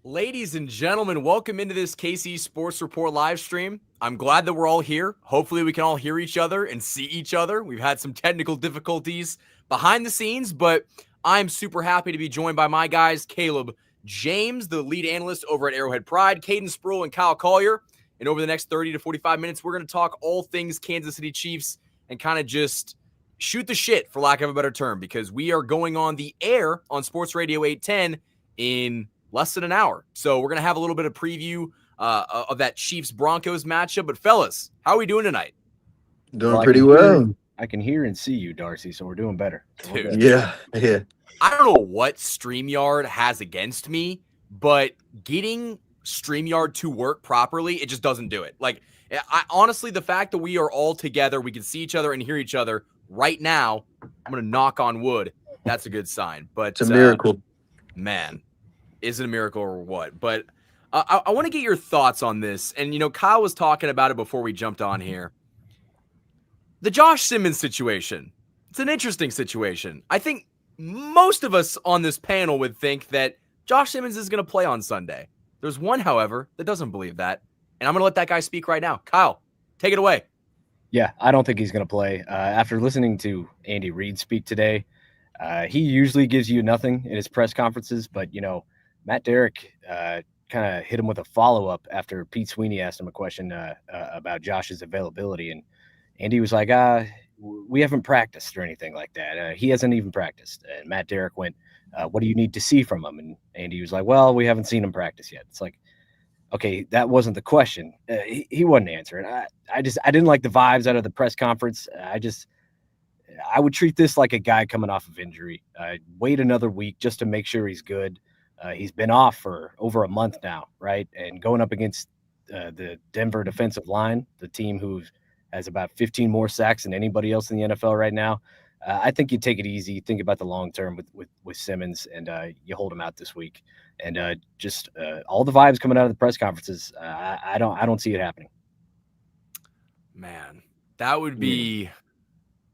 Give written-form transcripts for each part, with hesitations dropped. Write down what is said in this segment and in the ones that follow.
Ladies and gentlemen, welcome into this KC Sports Report live stream. I'm glad that we're all here. Hopefully we can all hear each other and see each other. We've had some technical difficulties behind the scenes, but I'm super happy to be joined by my guys, Caleb James, the lead analyst over at Arrowhead Pride, Caden Sproul, and Kyle Collier. And over the next 30 to 45 minutes, we're going to talk all things Kansas City Chiefs and kind of just shoot the shit, for lack of a better term, because we are going on the air on Sports Radio 810 in less than an hour. So we're going to have a little bit of preview of that Chiefs-Broncos matchup. But fellas, how are we doing tonight? Doing pretty well. I can hear and see you, Darcy, so we're doing better. Dude, Yeah. I don't know what StreamYard has against me, but getting StreamYard to work properly, it just doesn't do it. Like, honestly, the fact that we are all together, we can see each other and hear each other right now, I'm going to knock on wood. That's a good sign. But It's a miracle. Man, is it a miracle or what? But I want to get your thoughts on this. And, you know, Kyle was talking about it before we jumped on here. The Josh Simmons situation. It's an interesting situation. I think most of us on this panel would think that Josh Simmons is going to play on Sunday. There's one, however, that doesn't believe that. And I'm going to let that guy speak right now. Kyle, take it away. Yeah, I don't think he's going to play. After listening to Andy Reid speak today, he usually gives you nothing in his press conferences, but, you know, Matt Derrick kind of hit him with a follow-up after Pete Sweeney asked him a question about Josh's availability. And Andy was like, we haven't practiced or anything like that. He hasn't even practiced. And Matt Derrick went, what do you need to see from him? And Andy was like, well, we haven't seen him practice yet. It's like, okay, that wasn't the question. He wasn't answering. I didn't like the vibes out of the press conference. I would treat this like a guy coming off of injury. Wait another week just to make sure he's good. He's been off for over a month now, right? And going up against the Denver defensive line, the team who has about 15 more sacks than anybody else in the NFL right now, I think you take it easy. Think about the long term with Simmons, and you hold him out this week. And just all the vibes coming out of the press conferences, I don't see it happening. Man, that'd be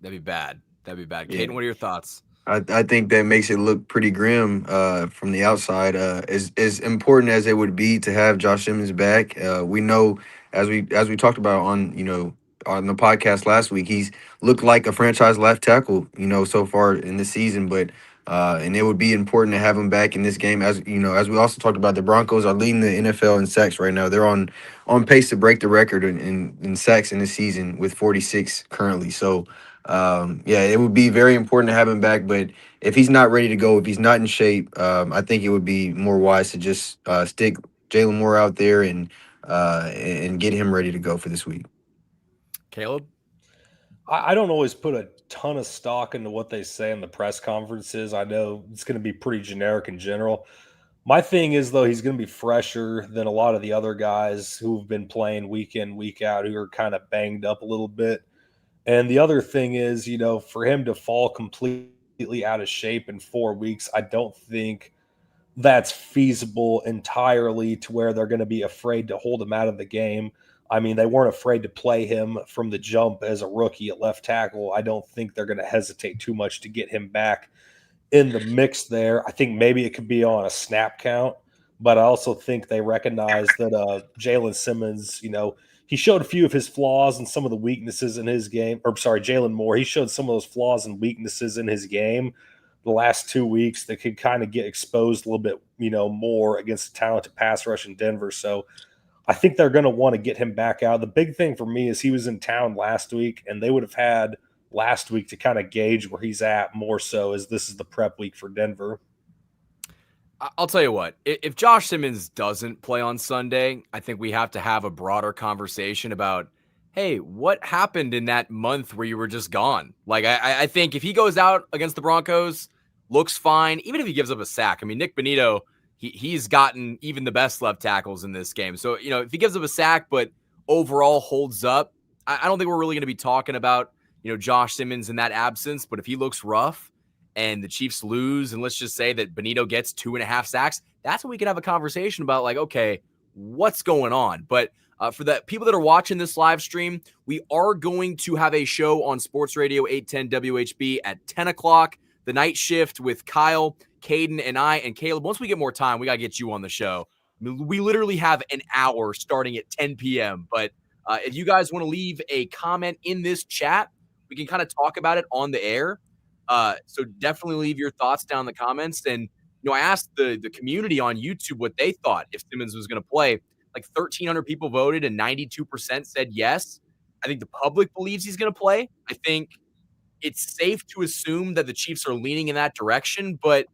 bad. That'd be bad. Caden, what are your thoughts? I think that makes it look pretty grim from the outside. As important as it would be to have Josh Simmons back, we know as we talked about on the podcast last week, he's looked like a franchise left tackle so far in this season. But and it would be important to have him back in this game. As as we also talked about, the Broncos are leading the NFL in sacks right now. They're on pace to break the record in sacks in this season with 46 currently. So. It would be very important to have him back, but if he's not ready to go, if he's not in shape, I think it would be more wise to just stick Jalen Moore out there and get him ready to go for this week. Caleb? I don't always put a ton of stock into what they say in the press conferences. I know it's going to be pretty generic in general. My thing is, though, he's going to be fresher than a lot of the other guys who've been playing week in, week out, who are kind of banged up a little bit. And the other thing is, for him to fall completely out of shape in 4 weeks, I don't think that's feasible entirely to where they're going to be afraid to hold him out of the game. I mean, they weren't afraid to play him from the jump as a rookie at left tackle. I don't think they're going to hesitate too much to get him back in the mix there. I think maybe it could be on a snap count, but I also think they recognize that Jalen Simmons, he showed a few of his flaws and some of the weaknesses in his game. Jalen Moore. He showed some of those flaws and weaknesses in his game the last 2 weeks that could kind of get exposed a little bit, more against the talented pass rush in Denver. So I think they're going to want to get him back out. The big thing for me is he was in town last week, and they would have had last week to kind of gauge where he's at more so as this is the prep week for Denver. I'll tell you what, if Josh Simmons doesn't play on Sunday, I think we have to have a broader conversation about, hey, what happened in that month where you were just gone? Like, I think if he goes out against the Broncos, looks fine, even if he gives up a sack. I mean, Nick Bonito, he's gotten even the best left tackles in this game. So, if he gives up a sack but overall holds up, I don't think we're really going to be talking about, Josh Simmons in that absence. But if he looks rough, and the Chiefs lose, and let's just say that Bonito gets 2.5 sacks, that's when we can have a conversation about, like, okay, what's going on? But for the people that are watching this live stream, we are going to have a show on Sports Radio 810 WHB at 10 o'clock, the night shift with Kyle, Caden, and I. And Caleb, once we get more time, we got to get you on the show. We literally have an hour starting at 10 p.m. But if you guys want to leave a comment in this chat, we can kind of talk about it on the air. So definitely leave your thoughts down in the comments. And I asked the community on YouTube what they thought if Simmons was going to play. Like 1,300 people voted, and 92% said yes. I think the public believes he's going to play. I think it's safe to assume that the Chiefs are leaning in that direction, but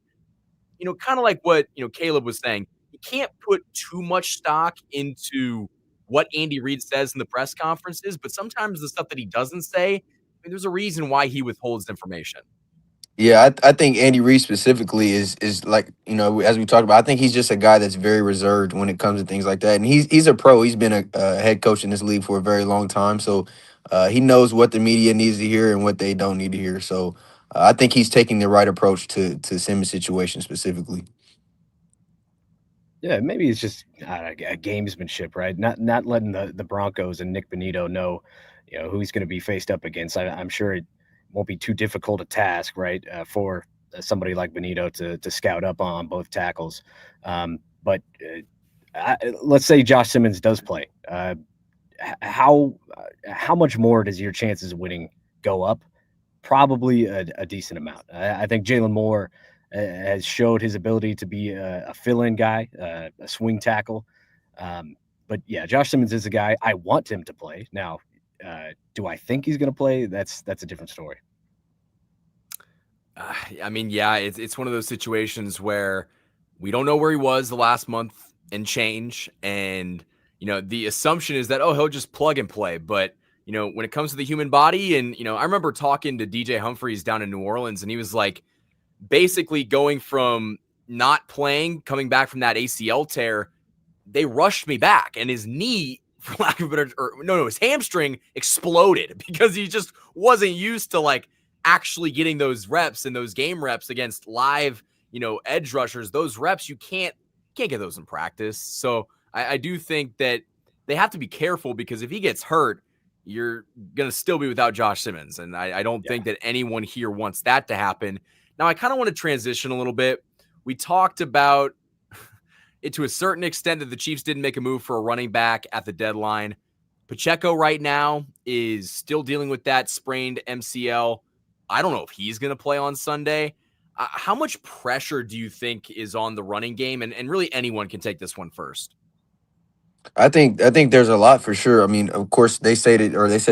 kind of like what, Caleb was saying, you can't put too much stock into what Andy Reid says in the press conferences, but sometimes the stuff that he doesn't say, I mean, there's a reason why he withholds information. Yeah, I think Andy Reid specifically is like, as we talked about, I think he's just a guy that's very reserved when it comes to things like that. And he's a pro. He's been a head coach in this league for a very long time, so he knows what the media needs to hear and what they don't need to hear. So I think he's taking the right approach to Simmons' situation specifically. Yeah, maybe it's just a gamesmanship, right? Not letting the Broncos and Nick Bonito know, who he's going to be faced up against. I'm sure it won't be too difficult a task, right, for somebody like Bonito to scout up on both tackles. But let's say Josh Simmons does play. How much more does your chances of winning go up? Probably a decent amount. I think Jalen Moore has showed his ability to be a fill-in guy, a swing tackle. But yeah, Josh Simmons is a guy I want him to play. Now, do I think he's going to play? That's a different story. I mean, yeah, it's one of those situations where we don't know where he was the last month and change, and the assumption is that he'll just plug and play. But when it comes to the human body, and I remember talking to DJ Humphries down in New Orleans, and he was like, basically going from not playing, coming back from that ACL tear, they rushed me back, and his knee, for lack of a better, his hamstring exploded because he just wasn't used to like actually getting those reps and those game reps against live, edge rushers. Those reps you can't get those in practice. So I do think that they have to be careful, because if he gets hurt, you're gonna still be without Josh Simmons, and I don't think that anyone here wants that to happen. Now, I kind of want to transition a little bit. We talked about it to a certain extent that the Chiefs didn't make a move for a running back at the deadline. Pacheco right now is still dealing with that sprained MCL. I don't know if he's going to play on Sunday. How much pressure do you think is on the running game? And really anyone can take this one first. I think there's a lot for sure. I mean, of course, they said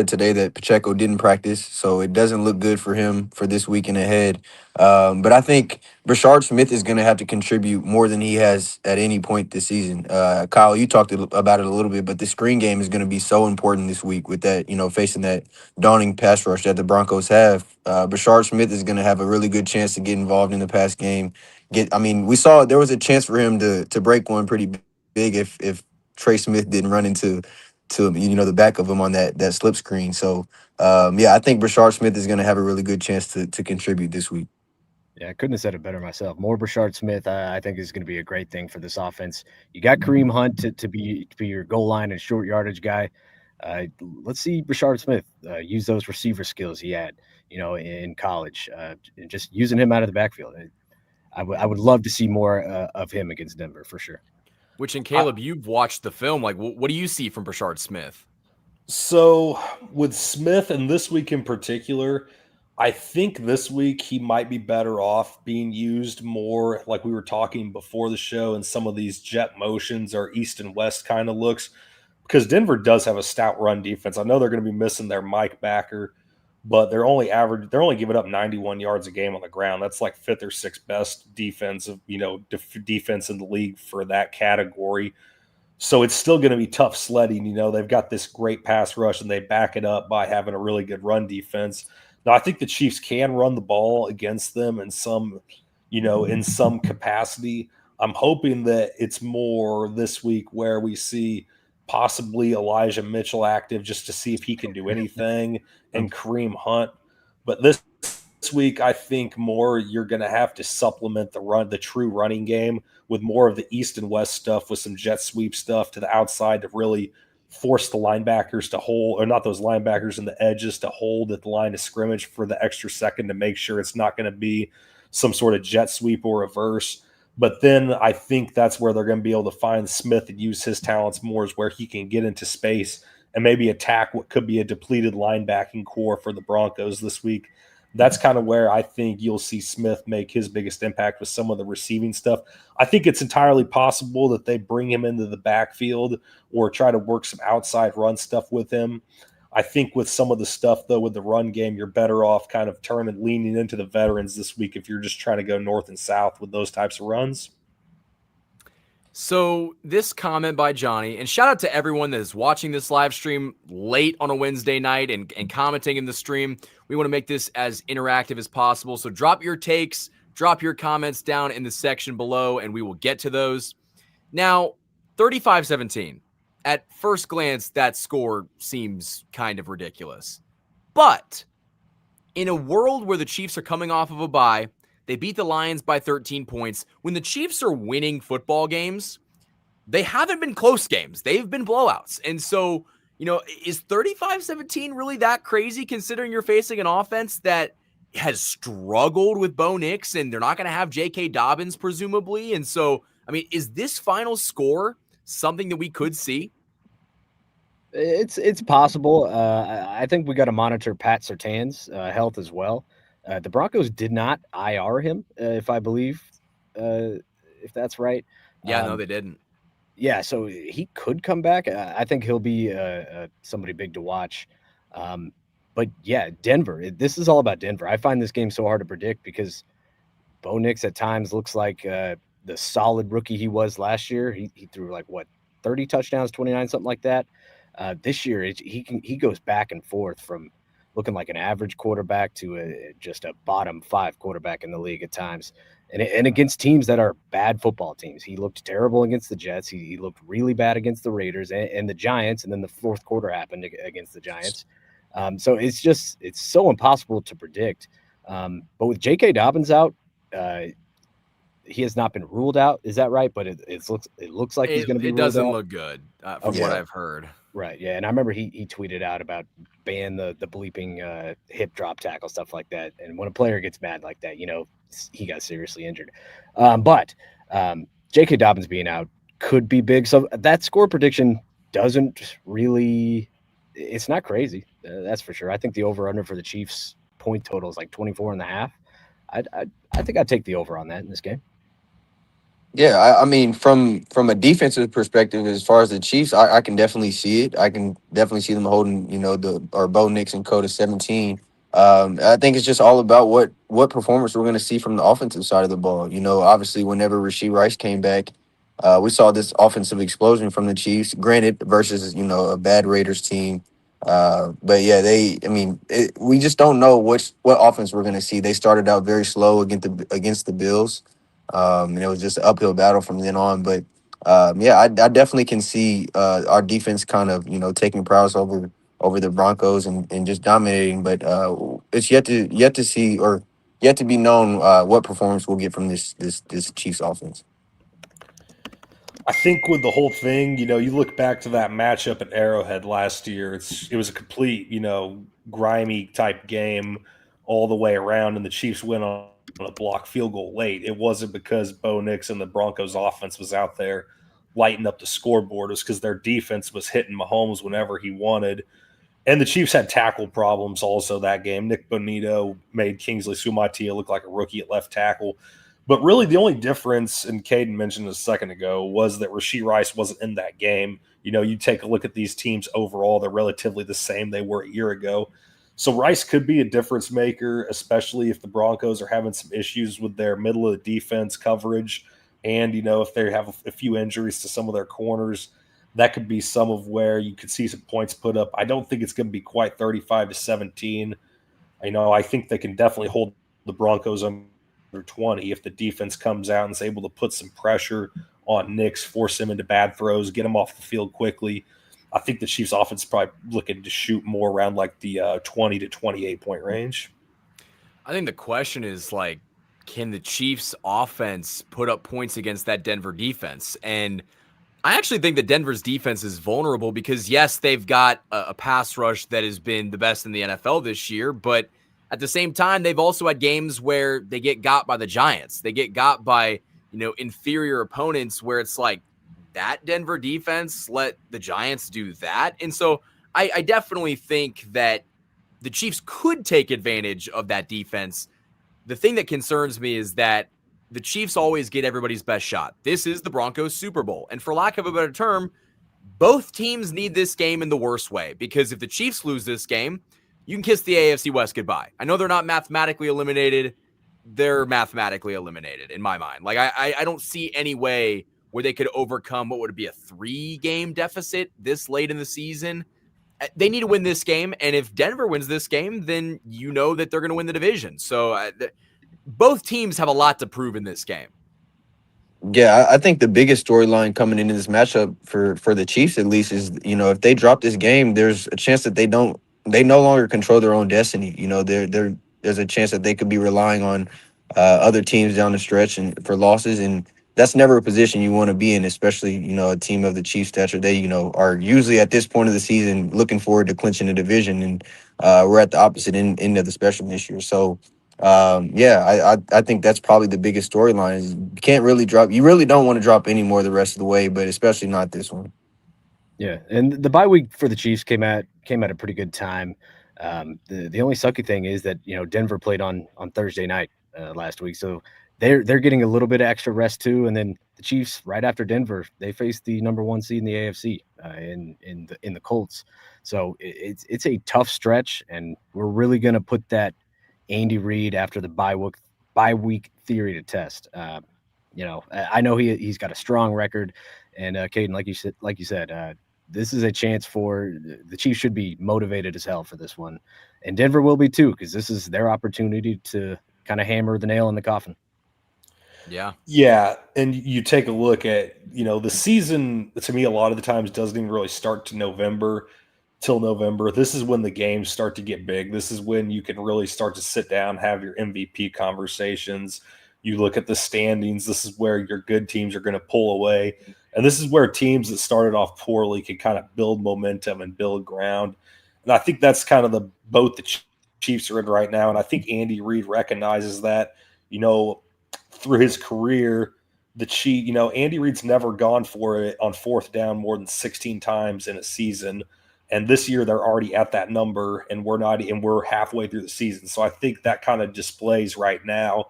today that Pacheco didn't practice, so it doesn't look good for him for this weekend ahead. But I think Brashard Smith is going to have to contribute more than he has at any point this season. Kyle, you talked about it a little bit, but the screen game is going to be so important this week with that, facing that dawning pass rush that the Broncos have. Brashard Smith is going to have a really good chance to get involved in the pass game. We saw there was a chance for him to break one pretty big if Trey Smith didn't run into the back of him on that slip screen. So I think Brashard Smith is going to have a really good chance to contribute this week. Yeah, I couldn't have said it better myself. More Brashard Smith, I think, is going to be a great thing for this offense. You got Kareem Hunt to be your goal line and short yardage guy. Let's see Brashard Smith use those receiver skills he had, in college, and just using him out of the backfield. I would love to see more of him against Denver for sure. Which, and Caleb, you've watched the film. Like, what do you see from Brashard Smith? So with Smith, and this week in particular, I think this week he might be better off being used more, like we were talking before the show, in some of these jet motions or east and west kind of looks, because Denver does have a stout run defense. I know they're going to be missing their Mike backer, but they're only giving up 91 yards a game on the ground. That's like fifth or sixth best defensive, defense in the league for that category. So it's still going to be tough sledding. They've got this great pass rush, and they back it up by having a really good run defense. Now, I think the Chiefs can run the ball against them in some capacity. I'm hoping that it's more this week where we see possibly Elijah Mitchell active, just to see if he can do anything, and Kareem Hunt. But this week, I think more you're going to have to supplement the true running game with more of the east and west stuff, with some jet sweep stuff to the outside to really force the linebackers to hold, or not those linebackers and the edges to hold at the line of scrimmage for the extra second to make sure it's not going to be some sort of jet sweep or reverse. But then I think that's where they're going to be able to find Smith and use his talents more, is where he can get into space and maybe attack what could be a depleted linebacking core for the Broncos this week. That's kind of where I think you'll see Smith make his biggest impact with some of the receiving stuff. I think it's entirely possible that they bring him into the backfield or try to work some outside run stuff with him. I think with some of the stuff, though, with the run game, you're better off kind of leaning into the veterans this week if you're just trying to go north and south with those types of runs. So this comment by Johnny, and shout out to everyone that is watching this live stream late on a Wednesday night and commenting in the stream. We want to make this as interactive as possible. So drop your takes, drop your comments down in the section below, and we will get to those. Now, 35-17. At first glance, that score seems kind of ridiculous. But in a world where the Chiefs are coming off of a bye, they beat the Lions by 13 points. When the Chiefs are winning football games, they haven't been close games. They've been blowouts. And so, is 35-17 really that crazy considering you're facing an offense that has struggled with Bo Nix and they're not going to have J.K. Dobbins presumably? And so, is this final score something that we could see? It's possible. I think we got to monitor Pat Surtain's health as well. The Broncos did not IR him, if that's right. Yeah, no, they didn't. Yeah, so he could come back. I think he'll be somebody big to watch. But yeah, Denver. This is all about Denver. I find this game so hard to predict because Bo Nix at times looks like the solid rookie he was last year. He threw 30 touchdowns, 29, something like that. This year, he goes back and forth from looking like an average quarterback to just a bottom 5 quarterback in the league at times. And against teams that are bad football teams. He looked terrible against the Jets. He looked really bad against the Raiders and the Giants. And then the fourth quarter happened against the Giants. So it's so impossible to predict. But with J.K. Dobbins out, he has not been ruled out. Is that right? But it looks like he's going to be ruled out. It doesn't look good from what I've heard. Right. Yeah. And I remember he tweeted out about ban the bleeping hip drop tackle, stuff like that. And when a player gets mad like that, he got seriously injured. But J.K. Dobbins being out could be big. So that score prediction doesn't really – it's not crazy. That's for sure. I think the over-under for the Chiefs point total is 24.5. I think I'd take the over on that in this game. Yeah, I mean, from a defensive perspective, as far as the Chiefs, I can definitely see it. I can definitely see them holding, Bo Nix and Co to 17. I think it's just all about what performance we're going to see from the offensive side of the ball. Obviously, whenever Rashee Rice came back, we saw this offensive explosion from the Chiefs. Granted, versus a bad Raiders team, but yeah, we just don't know what offense we're going to see. They started out very slow against the Bills. And it was just an uphill battle from then on. But I definitely can see our defense kind of taking prowess over the Broncos and just dominating. But it's yet to see or yet to be known what performance we'll get from this Chiefs offense. I think with the whole thing, you look back to that matchup at Arrowhead last year. It was a complete grimy type game all the way around, and the Chiefs went on a block field goal late. It wasn't because Bo Nix and the Broncos offense was out there lighting up the scoreboard. It was because their defense was hitting Mahomes whenever he wanted. And the Chiefs had tackle problems also that game. Nick Bonito made Kingsley Sumatia look like a rookie at left tackle. But really the only difference, and Caden mentioned a second ago, was that Rashee Rice wasn't in that game. You take a look at these teams overall, they're relatively the same they were a year ago. So Rice could be a difference maker, especially if the Broncos are having some issues with their middle of the defense coverage. And, if they have a few injuries to some of their corners, that could be some of where you could see some points put up. I don't think it's going to be quite 35-17. I think they can definitely hold the Broncos under 20 if the defense comes out and is able to put some pressure on Nix, force him into bad throws, get him off the field quickly. I think the Chiefs offense is probably looking to shoot more around the 20 to 28 point range. I think the question is can the Chiefs offense put up points against that Denver defense? And I actually think that Denver's defense is vulnerable because yes, they've got a pass rush that has been the best in the NFL this year, but at the same time, they've also had games where they get got by the Giants. They get got by inferior opponents where it's like that Denver defense let the Giants do that. And so I definitely think that the Chiefs could take advantage of that defense. The thing that concerns me is that the Chiefs always get everybody's best shot. This is the Broncos Super Bowl. And for lack of a better term, both teams need this game in the worst way, because if the Chiefs lose this game, you can kiss the AFC West goodbye. I know they're not mathematically eliminated. They're mathematically eliminated in my mind. Like I don't see any way where they could overcome what would be a 3-game deficit this late in the season. They need to win this game, and if Denver wins this game, then you know that they're going to win the division. So both teams have a lot to prove in this game. Yeah, I think the biggest storyline coming into this matchup for the Chiefs, at least, is if they drop this game, there's a chance that they no longer control their own destiny. There's a chance that they could be relying on other teams down the stretch and for losses, and that's never a position you want to be in, especially a team of the Chiefs stature. They are usually at this point of the season looking forward to clinching the division, and we're at the opposite end of the spectrum this year. So. I think that's probably the biggest storyline. Is you can't really drop. You really don't want to drop any more the rest of the way, but especially not this one. Yeah, and the bye week for the Chiefs came at a pretty good time. The only sucky thing is that Denver played on Thursday night last week, so they're getting a little bit of extra rest too. And then the Chiefs, right after Denver, they face the number 1 seed in the AFC in the Colts. So it's a tough stretch, and we're really going to put that Andy Reid after the bye week theory to test. I know he's got a strong record, and Caden, like you said, this is a chance for the Chiefs should be motivated as hell for this one, and Denver will be too, because this is their opportunity to kind of hammer the nail in the coffin. Yeah, and you take a look at the season. To me, a lot of the times doesn't even really start to till November. This is when the games start to get big. This is when you can really start to sit down, have your MVP conversations. You look at the standings. This is where your good teams are going to pull away. And this is where teams that started off poorly can kind of build momentum and build ground. And I think that's kind of the boat the Chiefs are in right now. And I think Andy Reid recognizes that, through his career, Andy Reid's never gone for it on 4th down more than 16 times in a season. And this year they're already at that number, and we're halfway through the season. So I think that kind of displays right now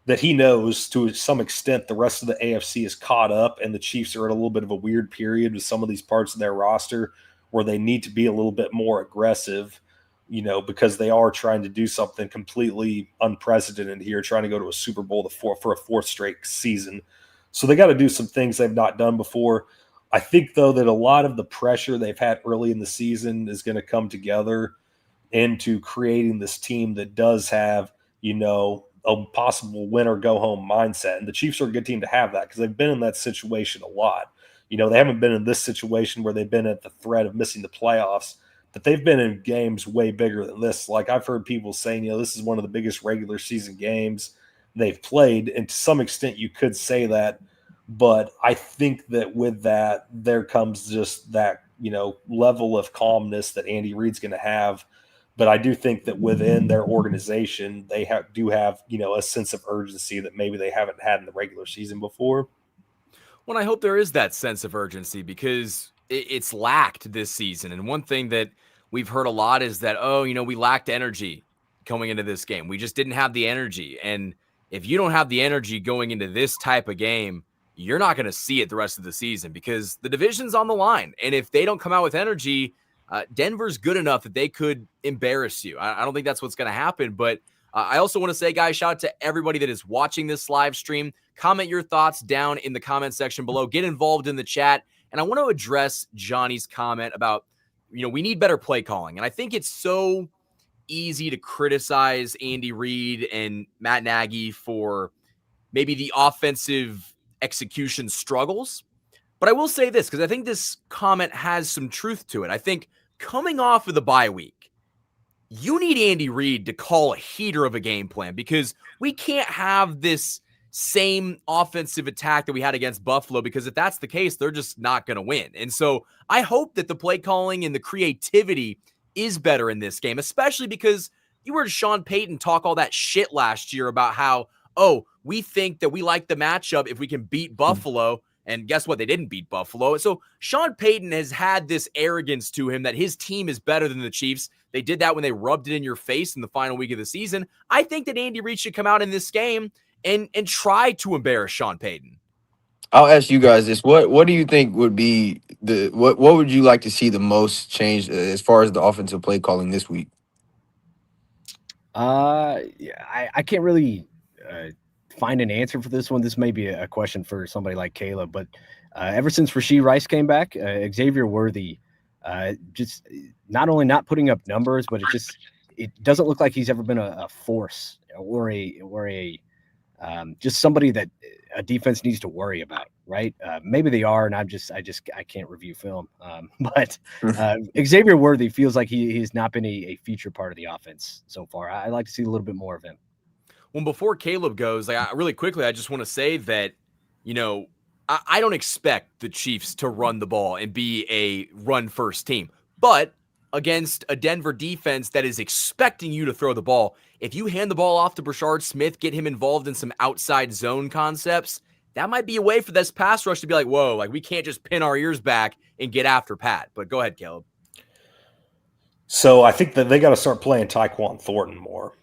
that he knows to some extent the rest of the AFC is caught up, and the Chiefs are at a little bit of a weird period with some of these parts of their roster where they need to be a little bit more aggressive, because they are trying to do something completely unprecedented here, trying to go to a Super Bowl for a 4th straight season. So they got to do some things they've not done before. I think, though, that a lot of the pressure they've had early in the season is going to come together into creating this team that does have, a possible win or go home mindset. And the Chiefs are a good team to have that, because they've been in that situation a lot. They haven't been in this situation where they've been at the threat of missing the playoffs, but they've been in games way bigger than this. Like, I've heard people saying, this is one of the biggest regular season games they've played. And to some extent, you could say that. But I think that with that, there comes just that, level of calmness that Andy Reid's going to have. But I do think that within their organization, they do have, a sense of urgency that maybe they haven't had in the regular season before. Well, I hope there is that sense of urgency, because it's lacked this season. And one thing that we've heard a lot is that, we lacked energy coming into this game. We just didn't have the energy. And if you don't have the energy going into this type of game, you're not going to see it the rest of the season, because the division's on the line. And if they don't come out with energy, Denver's good enough that they could embarrass you. I don't think that's what's going to happen. But I also want to say, guys, shout out to everybody that is watching this live stream. Comment your thoughts down in the comment section below. Get involved in the chat. And I want to address Johnny's comment about, we need better play calling. And I think it's so easy to criticize Andy Reid and Matt Nagy for maybe the offensive execution struggles. But I will say this, because I think this comment has some truth to it. I think coming off of the bye week, you need Andy Reid to call a heater of a game plan, because we can't have this same offensive attack that we had against Buffalo, because if that's the case, they're just not going to win. And so I hope that the play calling and the creativity is better in this game, especially because you heard Sean Payton talk all that shit last year about how, oh, we think that we like the matchup if we can beat Buffalo. And guess what? They didn't beat Buffalo. So Sean Payton has had this arrogance to him that his team is better than the Chiefs. They did that when they rubbed it in your face in the final week of the season. I think that Andy Reid should come out in this game and try to embarrass Sean Payton. I'll ask you guys this: what do you think would be what would you like to see the most change as far as the offensive play calling this week? Yeah, I can't really find an answer for this one. This may be a question for somebody like Caleb, but ever since Rashee Rice came back, Xavier Worthy just not only not putting up numbers, but it doesn't look like he's ever been a force or a just somebody that a defense needs to worry about, right? Maybe they are, and I can't review film. But Xavier Worthy feels like he's not been a feature part of the offense so far. I'd like to see a little bit more of him. Well, before Caleb goes, really quickly, I just want to say that, I don't expect the Chiefs to run the ball and be a run-first team. But against a Denver defense that is expecting you to throw the ball, if you hand the ball off to Brashard Smith, get him involved in some outside zone concepts, that might be a way for this pass rush to be like, whoa, like we can't just pin our ears back and get after Pat. But go ahead, Caleb. So I think that they got to start playing Tyquan Thornton more.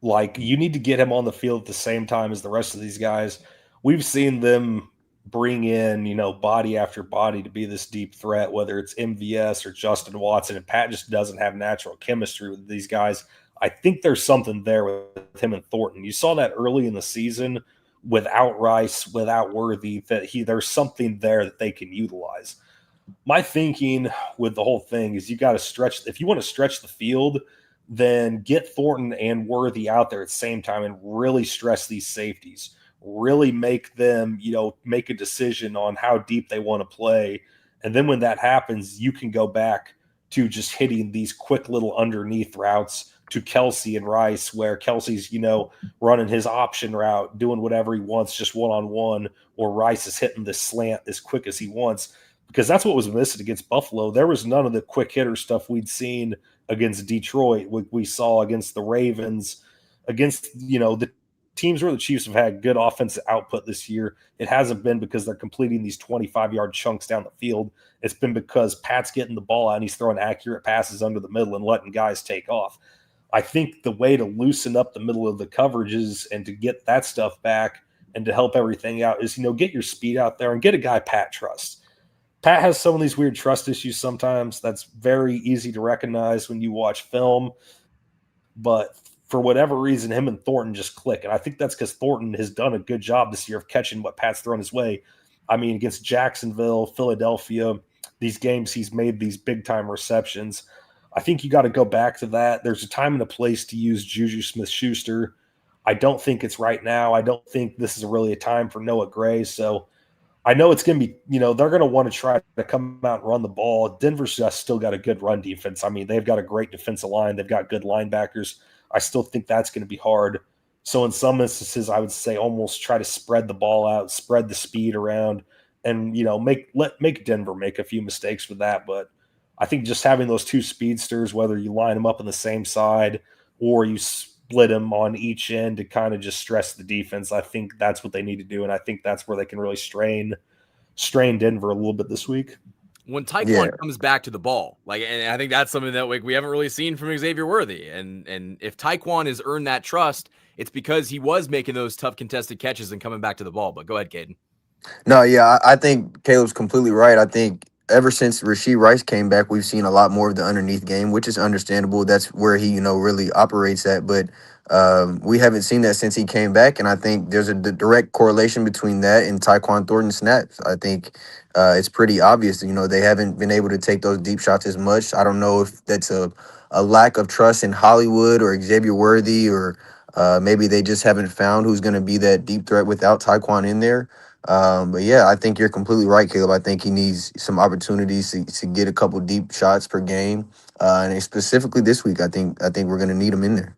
Like, you need to get him on the field at the same time as the rest of these guys. We've seen them bring in, body after body to be this deep threat, whether it's MVS or Justin Watson, and Pat just doesn't have natural chemistry with these guys. I think there's something there with him and Thornton. You saw that early in the season without Rice, without Worthy, that there's something there that they can utilize. My thinking with the whole thing is you got to stretch. If you want to stretch the field, then get Thornton and Worthy out there at the same time and really stress these safeties. Really make them, make a decision on how deep they want to play. And then when that happens, you can go back to just hitting these quick little underneath routes to Kelsey and Rice, where Kelsey's, running his option route, doing whatever he wants, just one-on-one, or Rice is hitting this slant as quick as he wants. Because that's what was missing against Buffalo. There was none of the quick hitter stuff we'd seen against Detroit, we saw against the Ravens, against, the teams where the Chiefs have had good offensive output this year. It hasn't been because they're completing these 25-yard chunks down the field. It's been because Pat's getting the ball out and he's throwing accurate passes under the middle and letting guys take off. I think the way to loosen up the middle of the coverages and to get that stuff back and to help everything out is, get your speed out there and get a guy Pat trusts. Pat has some of these weird trust issues sometimes. That's very easy to recognize when you watch film. But for whatever reason, him and Thornton just click. And I think that's because Thornton has done a good job this year of catching what Pat's thrown his way. I mean, against Jacksonville, Philadelphia, these games he's made these big-time receptions. I think you got to go back to that. There's a time and a place to use Juju Smith-Schuster. I don't think it's right now. I don't think this is really a time for Noah Gray. So I know it's going to be, they're going to want to try to come out and run the ball. Denver's just still got a good run defense. I mean, they've got a great defensive line. They've got good linebackers. I still think that's going to be hard. So in some instances, I would say almost try to spread the ball out, spread the speed around, and, make Denver make a few mistakes with that. But I think just having those two speedsters, whether you line them up on the same side or you split them on each end to kind of just stress the defense, I think that's what they need to do. And I think that's where they can really strain Denver a little bit this week. When Tyquan comes back to the ball, and I think that's something that we haven't really seen from Xavier Worthy. And if Tyquan has earned that trust, it's because he was making those tough contested catches and coming back to the ball. But go ahead, Caden. No, yeah, I think Caleb's completely right. I think ever since Rashee Rice came back, we've seen a lot more of the underneath game, which is understandable. That's where he, really operates at. But we haven't seen that since he came back, and I think there's a direct correlation between that and Tyquan Thornton snaps. I think it's pretty obvious. They haven't been able to take those deep shots as much. I don't know if that's a lack of trust in Hollywood or Xavier Worthy, or maybe they just haven't found who's going to be that deep threat without Tyquan in there. But yeah, I think you're completely right, Caleb. I think he needs some opportunities to get a couple deep shots per game, and specifically this week, I think we're going to need him in there.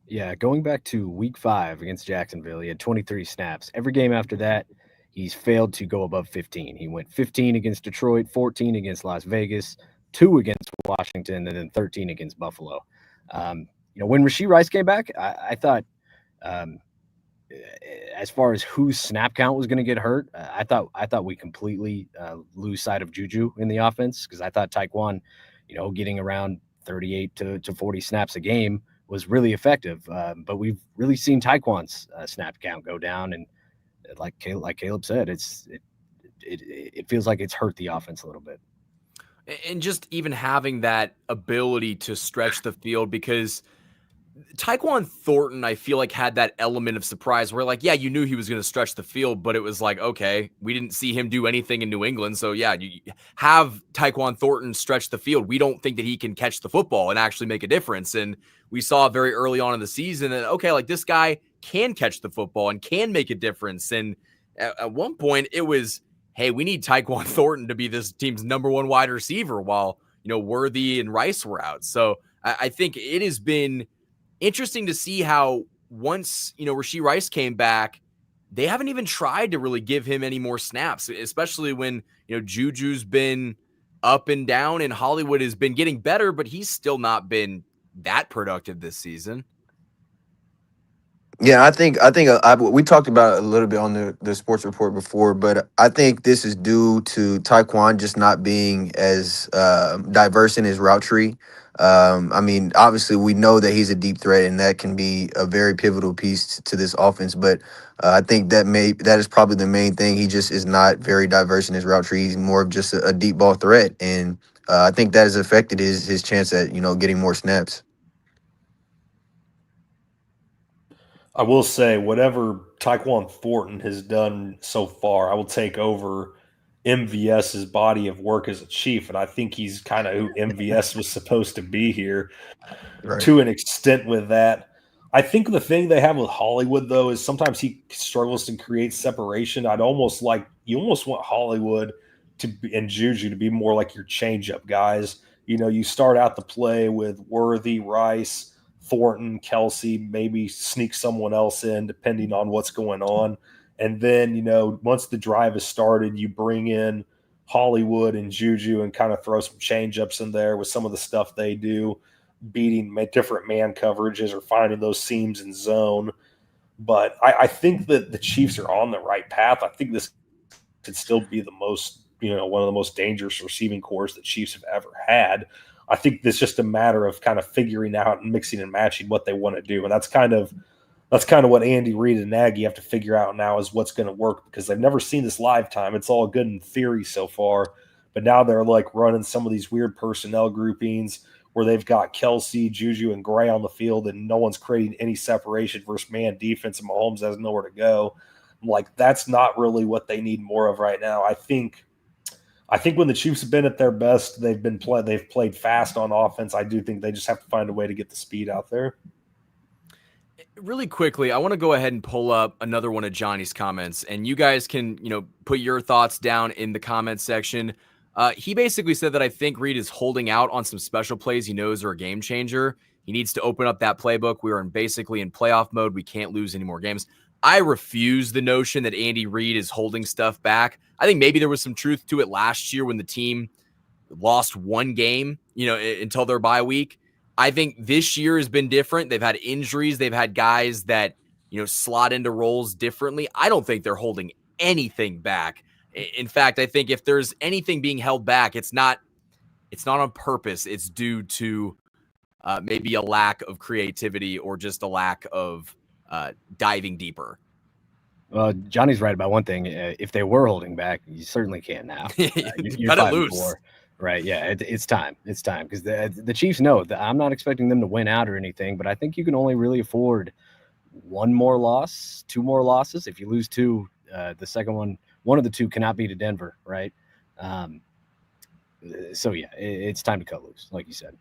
Yeah, going back to week 5 against Jacksonville, he had 23 snaps. Every game after that, he's failed to go above 15. He went 15 against Detroit, 14 against Las Vegas, 2 against Washington, and then 13 against Buffalo. When Rashee Rice came back, I thought as far as whose snap count was going to get hurt, I thought we completely lose sight of Juju in the offense, because I thought Taekwon, getting around 38 to 40 snaps a game was really effective. But we've really seen Taekwon's snap count go down, and like Caleb said, it feels like it's hurt the offense a little bit. And just even having that ability to stretch the field, because Tyquan Thornton, I feel like, had that element of surprise where, like, yeah, you knew he was going to stretch the field, but it was like, okay, we didn't see him do anything in New England. So, yeah, you have Tyquan Thornton stretch the field. We don't think that he can catch the football and actually make a difference. And we saw very early on in the season that, okay, like, this guy can catch the football and can make a difference. And at one point, it was, hey, we need Tyquan Thornton to be this team's number one wide receiver while, Worthy and Rice were out. So I think it has been interesting to see how once, Rashee Rice came back, they haven't even tried to really give him any more snaps, especially when, Juju's been up and down and Hollywood has been getting better, but he's still not been that productive this season. Yeah, I think we talked about it a little bit on the sports report before, but I think this is due to Taekwon just not being as diverse in his route tree. I mean, obviously, we know that he's a deep threat, and that can be a very pivotal piece to this offense. But I think that is probably the main thing. He just is not very diverse in his route tree. He's more of just a deep ball threat, and I think that has affected his chance at getting more snaps. I will say, whatever Tyquan Thornton has done so far, I will take over MVS's body of work as a Chief, and I think he's kind of who MVS was supposed to be here to an extent with that. I think the thing they have with Hollywood, though, is sometimes he struggles to create separation. You almost want Hollywood and Juju to be more like your changeup guys. You start out the play with Worthy, Rice, Thornton, Kelsey, maybe sneak someone else in depending on what's going on. And then, once the drive is started, you bring in Hollywood and Juju and kind of throw some change-ups in there with some of the stuff they do, beating different man coverages or finding those seams in zone. But I think that the Chiefs are on the right path. I think this could still be the most, one of the most dangerous receiving corps the Chiefs have ever had. I think it's just a matter of kind of figuring out and mixing and matching what they want to do. And that's kind of what Andy Reid and Nagy have to figure out now is what's going to work, because they've never seen this live time. It's all good in theory so far, but now they're like running some of these weird personnel groupings where they've got Kelsey, Juju, and Gray on the field, and no one's creating any separation versus man defense, and Mahomes has nowhere to go. I'm like, that's not really what they need more of right now. I think when the Chiefs have been at their best, they've played fast on offense. I do think they just have to find a way to get the speed out there. Really quickly, I want to go ahead and pull up another one of Johnny's comments, and you guys can, put your thoughts down in the comments section. He basically said that I think Reid is holding out on some special plays he knows are a game changer. He needs to open up that playbook. We are basically in playoff mode. We can't lose any more games. I refuse the notion that Andy Reid is holding stuff back. I think maybe there was some truth to it last year when the team lost one game, until their bye week. I think this year has been different. They've had injuries. They've had guys that, slot into roles differently. I don't think they're holding anything back. In fact, I think if there's anything being held back, it's not on purpose. It's due to maybe a lack of creativity or just a lack of diving deeper. Well, Johnny's right about one thing. If they were holding back, you certainly can't now. You're cut it loose. Right. Yeah. It's time. It's time, because the Chiefs know that I'm not expecting them to win out or anything, but I think you can only really afford one more loss, two more losses. If you lose two, the second one of the two cannot be to Denver. Right. So, yeah, it's time to cut loose, like you said.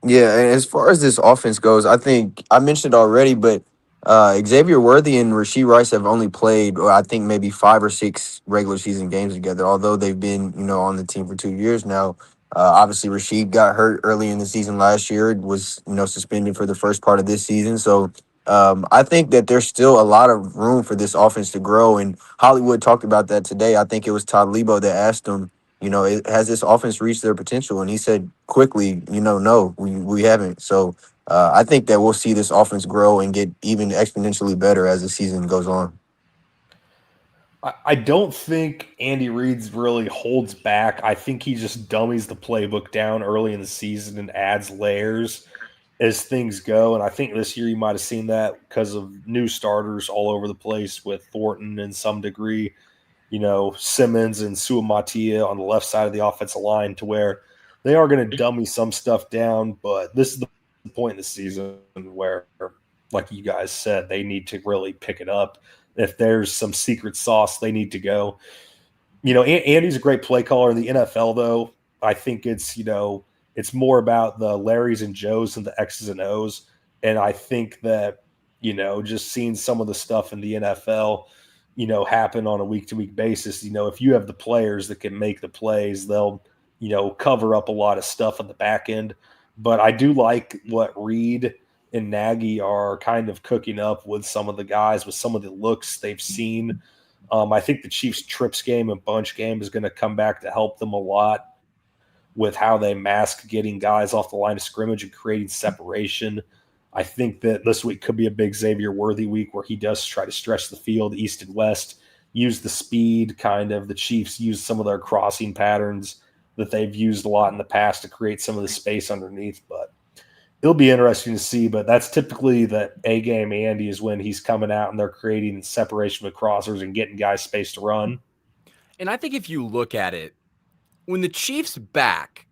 Yeah, and as far as this offense goes, I think I mentioned it already, but Xavier Worthy and Rashee Rice have only played, I think, maybe 5 or 6 regular season games together, although they've been, on the team for 2 years now. Obviously, Rashee got hurt early in the season last year, was, suspended for the first part of this season. So I think that there's still a lot of room for this offense to grow, and Hollywood talked about that today. I think it was Todd Lebo that asked him, has this offense reached their potential? And he said quickly, no, we haven't. So I think that we'll see this offense grow and get even exponentially better as the season goes on. I don't think Andy Reid's really holds back. I think he just dummies the playbook down early in the season and adds layers as things go. And I think this year you might have seen that because of new starters all over the place with Thornton in some degree, Simmons and Suamatia on the left side of the offensive line, to where they are going to dummy some stuff down. But this is the point in the season where, like you guys said, they need to really pick it up. If there's some secret sauce, they need to go. Andy's a great play caller in the NFL, though. I think it's more about the Larrys and Joes and the X's and O's. And I think that, just seeing some of the stuff in the NFL, happen on a week to week basis, if you have the players that can make the plays, they'll, cover up a lot of stuff on the back end. But I do like what Reed and Nagy are kind of cooking up with some of the guys, with some of the looks they've seen. I think the Chiefs trips game and bunch game is going to come back to help them a lot with how they mask getting guys off the line of scrimmage and creating separation. I think that this week could be a big Xavier Worthy week where he does try to stretch the field east and west, use the speed, kind of. The Chiefs use some of their crossing patterns that they've used a lot in the past to create some of the space underneath. But it'll be interesting to see. But that's typically the A game Andy, is when he's coming out and they're creating separation with crossers and getting guys space to run. And I think if you look at it, when the Chiefs' back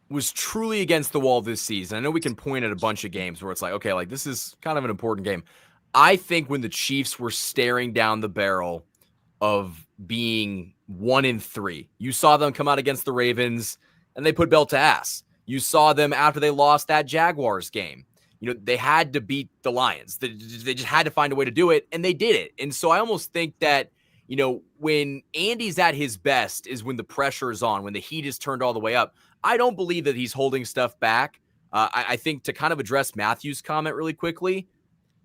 was truly against the wall this season, I know we can point at a bunch of games where it's like, okay, like this is kind of an important game. I think when the Chiefs were staring down the barrel of being 1-3, you saw them come out against the Ravens and they put belt to ass. You saw them after they lost that Jaguars game. They had to beat the Lions. They just had to find a way to do it, and they did it. And so I almost think that, when Andy's at his best is when the pressure is on, when the heat is turned all the way up. I don't believe that he's holding stuff back. I think, to kind of address Matthew's comment really quickly,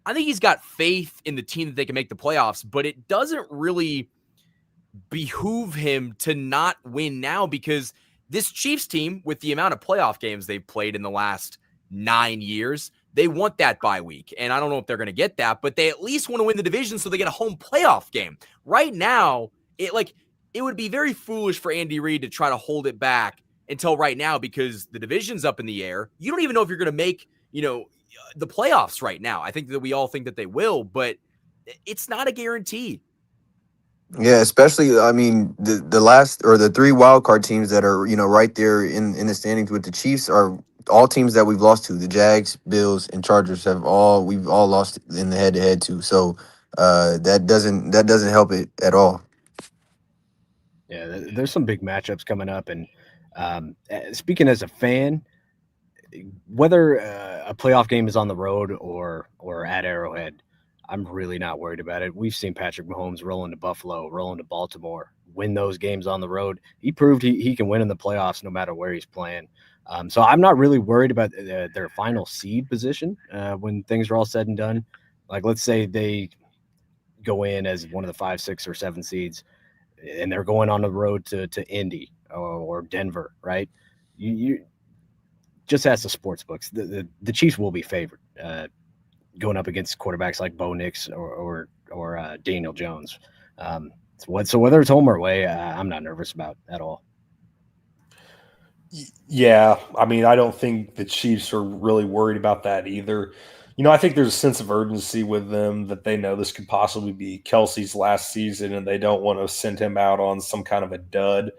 I think he's got faith in the team that they can make the playoffs, but it doesn't really behoove him to not win now, because this Chiefs team, with the amount of playoff games they've played in the last 9 years, they want that bye week. And I don't know if they're going to get that, but they at least want to win the division so they get a home playoff game. Right now, it would be very foolish for Andy Reid to try to hold it back until right now, because the division's up in the air. You don't even know if you're going to make, the playoffs right now. I think that we all think that they will, but it's not a guarantee. Yeah, especially I mean the last, or the three wild card teams that are right there in the standings with the Chiefs are all teams that we've lost to. The Jags, Bills, and Chargers we've all lost in the head to head to. So that doesn't help it at all. Yeah, there's some big matchups coming up, and speaking as a fan, whether a playoff game is on the road or at Arrowhead, I'm really not worried about it. We've seen Patrick Mahomes roll into Buffalo, roll into Baltimore, win those games on the road. He proved he can win in the playoffs no matter where he's playing. So I'm not really worried about their final seed position when things are all said and done. Like, let's say they go in as one of the 5, 6, or 7 seeds, and they're going on the road to Indy or Denver, right? You just ask the sports books. The Chiefs will be favored going up against quarterbacks like Bo Nix or Daniel Jones. So whether it's home or away, I'm not nervous about at all. Yeah, I mean, I don't think the Chiefs are really worried about that either. I think there's a sense of urgency with them that they know this could possibly be Kelsey's last season, and they don't want to send him out on some kind of a dud.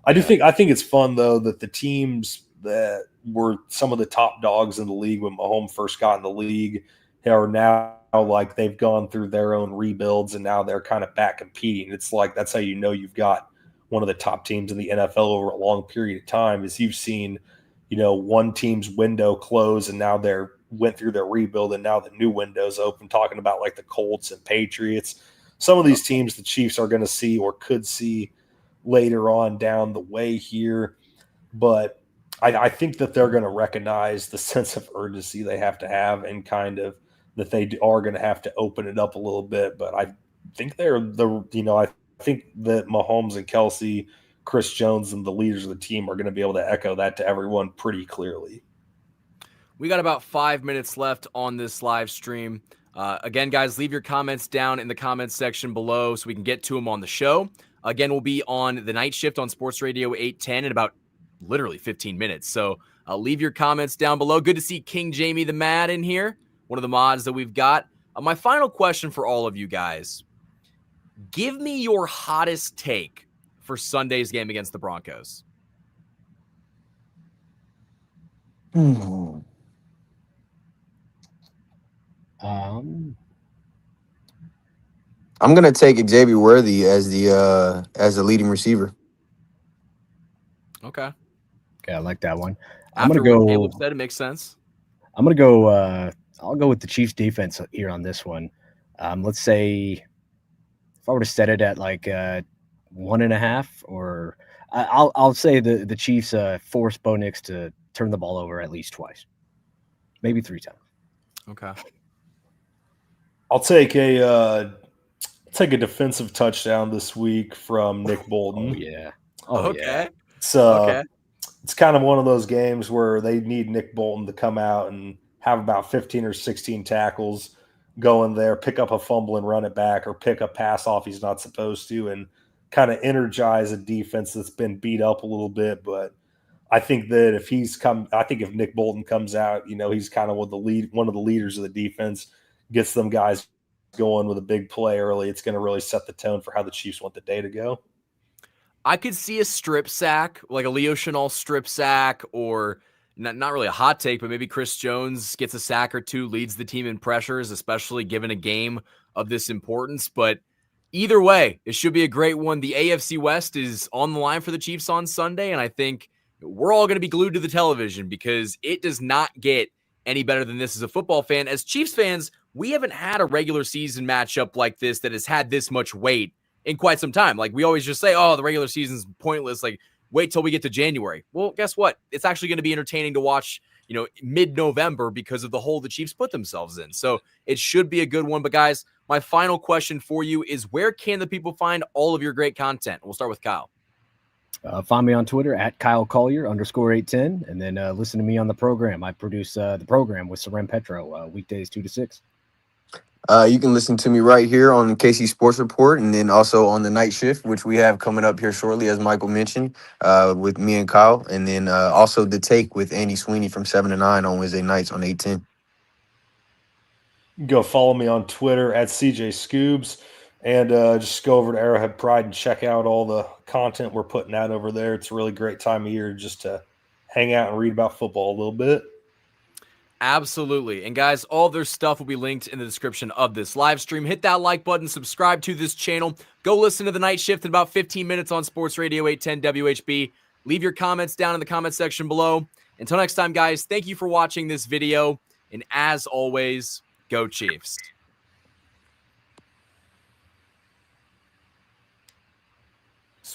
I think it's fun, though, that the teams that were some of the top dogs in the league when Mahomes first got in the league are now, like, they've gone through their own rebuilds, and now they're kind of back competing. It's like, that's how you've got one of the top teams in the NFL over a long period of time, is you've seen, one team's window close, and now they're went through their rebuild, and now the new window's open, talking about like the Colts and Patriots. Some of these teams the Chiefs are going to see or could see later on down the way here. But I think that they're going to recognize the sense of urgency they have to have, and kind of that they are going to have to open it up a little bit. But I think I think that Mahomes and Kelsey, Chris Jones, and the leaders of the team are going to be able to echo that to everyone pretty clearly. We got about 5 minutes left on this live stream. Again, guys, leave your comments down in the comments section below so we can get to them on the show. Again, we'll be on the night shift on Sports Radio 810 in about literally 15 minutes. So leave your comments down below. Good to see King Jamie the Mad in here, one of the mods that we've got. My final question for all of you guys. Give me your hottest take for Sunday's game against the Broncos. Um, I'm gonna take Xavier Worthy as the leading receiver. Okay. I like that one. After what Caleb said, it makes sense. I'm gonna go. I'll go with the Chiefs defense here on this one. Let's say if I were to set it at like 1.5, or I'll say the Chiefs force Bo Nix to turn the ball over at least twice, maybe 3 times. Okay. I'll take a defensive touchdown this week from Nick Bolton. Oh yeah. Okay. So it's kind of one of those games where they need Nick Bolton to come out and have about 15 or 16 tackles, go in there, pick up a fumble and run it back, or pick a pass off he's not supposed to, and kind of energize a defense that's been beat up a little bit. But I think that if Nick Bolton comes out, he's kind of one of the leaders of the defense, gets them guys going with a big play early, it's going to really set the tone for how the Chiefs want the day to go. I could see a strip sack, like a Leo Chenal strip sack, or not really a hot take, but maybe Chris Jones gets a sack or two, leads the team in pressures, especially given a game of this importance. But either way, it should be a great one. The AFC West is on the line for the Chiefs on Sunday, and I think we're all going to be glued to the television because it does not get any better than this as a football fan. As Chiefs fans, we haven't had a regular season matchup like this that has had this much weight in quite some time. Like, we always just say, oh, the regular season's pointless. Like, wait till we get to January. Well, guess what? It's actually going to be entertaining to watch, mid-November because of the hole the Chiefs put themselves in. So it should be a good one. But guys, my final question for you is, where can the people find all of your great content? We'll start with Kyle. Find me on Twitter at Kyle Collier _810, and then listen to me on the program. I produce the program with Seren Petro weekdays 2 to 6. You can listen to me right here on KC Sports Report, and then also on the night shift, which we have coming up here shortly, as Michael mentioned, with me and Kyle, and then also The Take with Andy Sweeney from 7 to 9 on Wednesday nights on 810. Go follow me on Twitter at CJ Scoobs, and just go over to Arrowhead Pride and check out all the content we're putting out over there. It's a really great time of year just to hang out and read about football a little bit. Absolutely. And guys, all their stuff will be linked in the description of this live stream. Hit that like button, subscribe to this channel. Go listen to the night shift in about 15 minutes on Sports Radio 810 WHB. Leave your comments down in the comment section below. Until next time, guys, thank you for watching this video. And as always, go Chiefs.